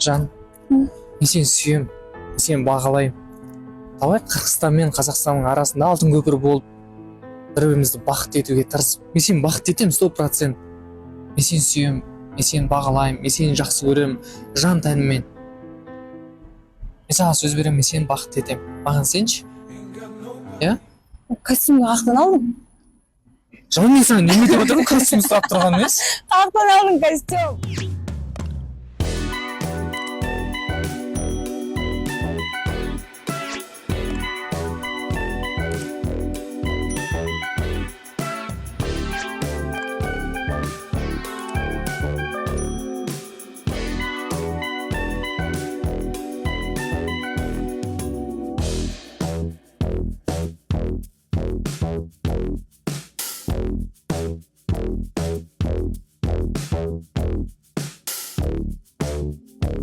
жан, мен сені сүйем, мен сені бағалаймын. Давай Қырғызстан мен Қазақстанның арасында алтын көпір болып, бір-бірімізді бақытты етуге тырысып. Мен сені бақытты етемін 100%. Мен сені сүйем, мен сені бағалаймын, мен сені жақсы көремін, жан тәніммен. Мен саған сөз беремін, мен сені бақытты етемін. Маған сенші? Иә? Костюмді қаяқтан алдың? Жан, мен саған неме деп отырмын, костюм сұрап тұрған емес. Қаяқтан алдың костюм?